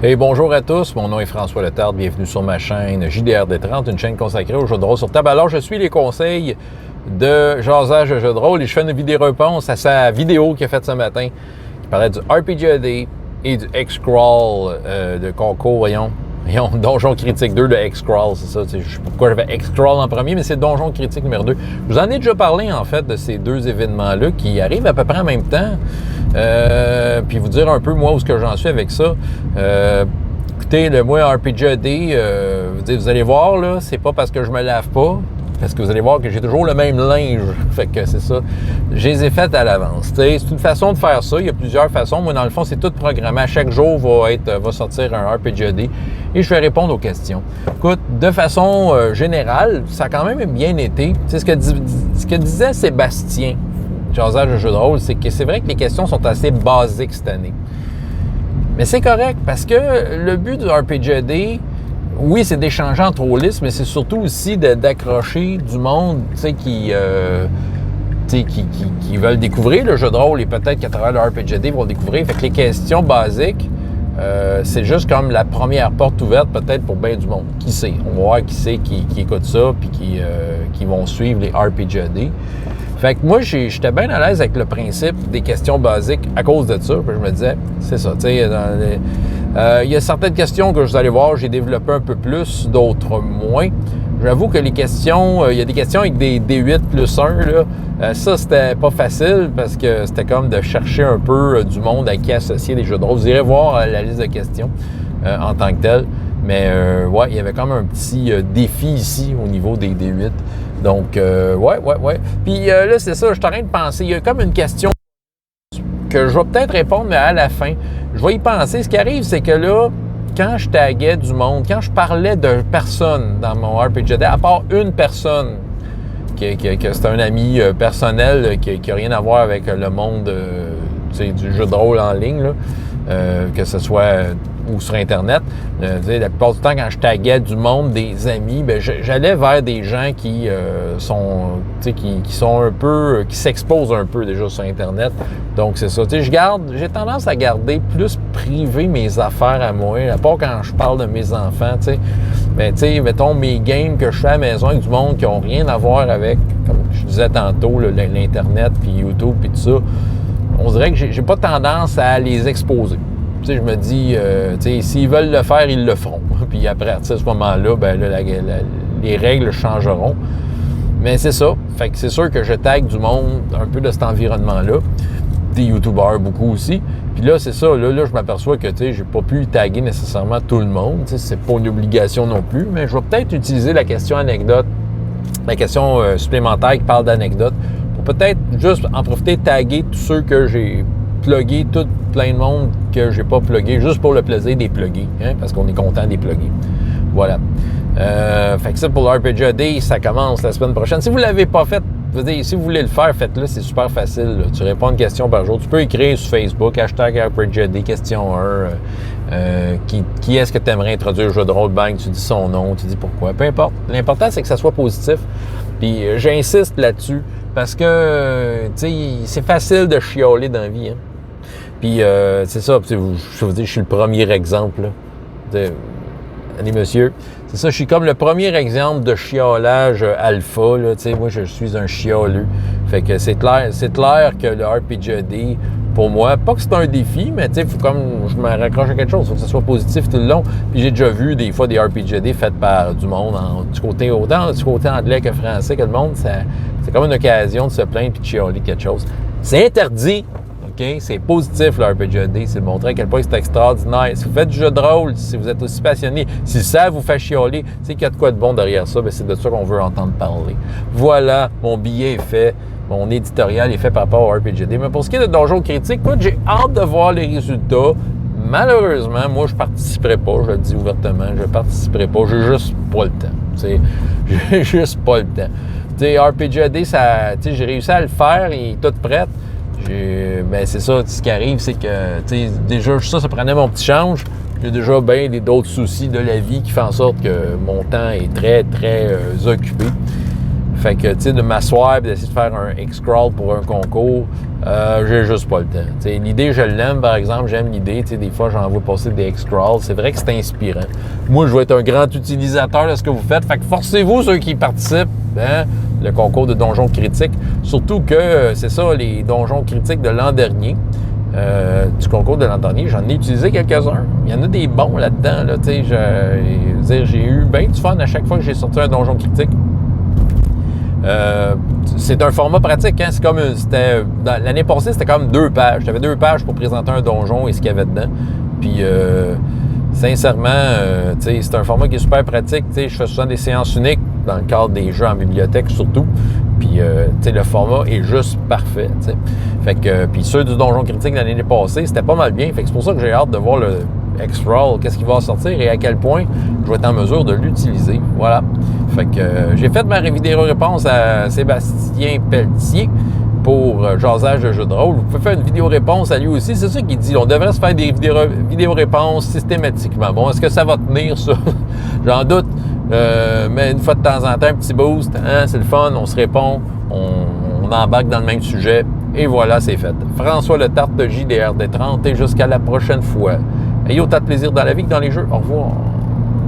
Et bonjour à tous, mon nom est François Letarte, bienvenue sur ma chaîne JDRD30, une chaîne consacrée aux jeux de rôle sur table. Alors, je suis les conseils de jasage de jeux de rôle et je fais une vidéo-réponse à sa vidéo qu'il a faite ce matin, qui parlait du RPG-AD et du X-Crawl de concours, voyons, Donjon Critique 2 de X-Crawl, c'est ça, je sais pas pourquoi j'avais X-Crawl en premier, mais c'est Donjon Critique numéro 2. Je vous en ai déjà parlé, en fait, de ces deux événements-là qui arrivent à peu près en même temps. Puis vous dire un peu, moi, où est-ce que j'en suis avec ça. Écoutez, le moi, RPG-AD, vous allez voir, là, c'est pas parce que je me lave pas, parce que vous allez voir que j'ai toujours le même linge. Fait que c'est ça. Je les ai faites à l'avance. C'est une façon de faire ça. Il y a plusieurs façons. Moi, dans le fond, c'est tout programmé. À chaque jour, va sortir un RPG-AD et je vais répondre aux questions. Écoute, de façon générale, ça a quand même bien été. Tu sais, ce que disait Sébastien, jasage de jeu de rôle, c'est que c'est vrai que les questions sont assez basiques cette année. Mais c'est correct parce que le but du RPG-AD, oui, c'est d'échanger entre rôlistes, mais c'est surtout aussi d'accrocher du monde, tu sais, qui veulent découvrir le jeu de rôle et peut-être qu'à travers le RPG-AD, ils vont le découvrir. Fait que les questions basiques, c'est juste comme la première porte ouverte peut-être pour bien du monde. Qui sait? On va voir qui sait qui écoute ça puis qui vont suivre les RPG-AD. Fait que moi, j'étais bien à l'aise avec le principe des questions basiques à cause de ça. Puis je me disais, c'est ça, tu sais, il y a certaines questions que vous allez voir, j'ai développé un peu plus, d'autres moins. J'avoue que les questions, il y a des questions avec des D8 plus 1, là. Ça, c'était pas facile parce que c'était comme de chercher un peu du monde à qui associer des jeux de rôle. Vous irez voir la liste de questions en tant que telle. Mais ouais, il y avait comme un petit défi ici au niveau des D8. Donc, ouais. Puis là, c'est ça, je suis en train de penser. Il y a comme une question que je vais peut-être répondre, mais à la fin. Je vais y penser. Ce qui arrive, c'est que là, quand je taguais du monde, quand je parlais de personne dans mon RPG-AD, à part une personne, que c'est un ami personnel qui n'a rien à voir avec le monde du jeu de rôle en ligne, là, que ce soit ou sur Internet. La plupart du temps, quand je taguais du monde, des amis, ben, j'allais vers des gens qui sont un peu, qui s'exposent un peu déjà sur Internet. Donc, c'est ça. J'ai tendance à garder plus privé mes affaires à moi, à part quand je parle de mes enfants, Mais, mettons, mes games que je fais à la maison avec du monde qui n'ont rien à voir avec, comme je disais tantôt, l'Internet, puis YouTube, puis tout ça, on dirait que j'ai pas tendance à les exposer. Je me dis, s'ils veulent le faire, ils le feront. Puis après, à ce moment-là, ben, les règles changeront. Mais c'est ça. Fait que c'est sûr que je tag du monde un peu de cet environnement-là. Des YouTubers beaucoup aussi. Puis là, c'est ça. Là, je m'aperçois que, j'ai pas pu taguer nécessairement tout le monde. C'est pas une obligation non plus. Mais je vais peut-être utiliser la question anecdote, la question supplémentaire qui parle d'anecdote, pour peut-être juste en profiter, taguer tous ceux que j'ai plugué, tout plein de monde que j'ai pas plugué, juste pour le plaisir des pluguer, parce qu'on est content des pluguer. Voilà. Fait que ça, pour le RPG-AD, ça commence la semaine prochaine. Si vous ne l'avez pas fait, si vous voulez le faire, faites-le, c'est super facile. Là. Tu réponds à une question par jour. Tu peux écrire sur Facebook, #RPG-AD, question 1. Qui est-ce que tu aimerais introduire au jeu de rôle? Bang, tu dis son nom, tu dis pourquoi. Peu importe. L'important, c'est que ça soit positif. Puis j'insiste là-dessus parce que, c'est facile de chialer dans la vie. Puis, c'est ça, je vous dis, je suis le premier exemple, là. Allez, monsieur. C'est ça, je suis comme le premier exemple de chiolage alpha, là. Moi, je suis un chialeux. Fait que c'est clair que le RPG-AD, pour moi, pas que c'est un défi, mais il faut comme je me raccroche à quelque chose, il faut que ce soit positif tout le long. Puis j'ai déjà vu des fois des RPG-AD faits par du monde, autant du côté anglais que français, que le monde, c'est comme une occasion de se plaindre puis de chialer quelque chose. C'est interdit! Okay? C'est positif, le RPG-AD. C'est de montrer à quel point c'est extraordinaire. Si vous faites du jeu de rôle, si vous êtes aussi passionné, si ça vous fait chialer, c'est qu'il y a de quoi de bon derrière ça, bien, c'est de ça qu'on veut entendre parler. Voilà, mon billet est fait. Mon éditorial est fait par rapport au RPG-AD. Mais pour ce qui est de Donjon Critique, écoute, j'ai hâte de voir les résultats. Malheureusement, moi, je ne participerai pas. Je le dis ouvertement, je ne participerai pas. J'ai juste pas le temps. J'ai juste pas le temps. RPG-AD, j'ai réussi à le faire. Il est tout prêt. Ben c'est ça, ce qui arrive, c'est que déjà, ça prenait mon petit change. J'ai déjà bien d'autres soucis de la vie qui font en sorte que mon temps est très, très occupé. Fait que, tu sais, de m'asseoir et d'essayer de faire un X-crawl pour un concours, j'ai juste pas le temps. T'sais, l'idée, je l'aime, par exemple, j'aime l'idée. Des fois, j'en vois passer des X-crawls. C'est vrai que c'est inspirant. Moi, je vais être un grand utilisateur de ce que vous faites. Fait que forcez-vous, ceux qui participent, hein, le concours de donjons critiques. Surtout que, c'est ça, les donjons critiques de l'an dernier. Du concours de l'an dernier, j'en ai utilisé quelques-uns. Il y en a des bons là-dedans. Là, j'ai eu bien du fun à chaque fois que j'ai sorti un donjon critique. C'est un format pratique. Hein? C'est comme l'année passée, c'était comme 2 pages. J'avais 2 pages pour présenter un donjon et ce qu'il y avait dedans. Puis, sincèrement, c'est un format qui est super pratique. Je fais souvent des séances uniques dans le cadre des jeux en bibliothèque surtout. Puis, le format est juste parfait. T'sais. Fait que, puis ceux du donjon critique de l'année passée, c'était pas mal bien. Fait que c'est pour ça que j'ai hâte de voir le X-Roll, qu'est-ce qui va sortir et à quel point je vais être en mesure de l'utiliser. Voilà. Fait que j'ai fait ma vidéo-réponse à Sébastien Pelletier pour Jasage de jeux de rôle. Vous pouvez faire une vidéo-réponse à lui aussi. C'est ça qu'il dit. On devrait se faire des vidéo-réponses systématiquement. Bon, est-ce que ça va tenir, ça? J'en doute. Mais une fois de temps en temps, un petit boost. Hein, c'est le fun. On se répond. On embarque dans le même sujet. Et voilà, c'est fait. François Letarte de JDR des 30 et jusqu'à la prochaine fois. Ayez autant de plaisir dans la vie que dans les jeux. Au revoir.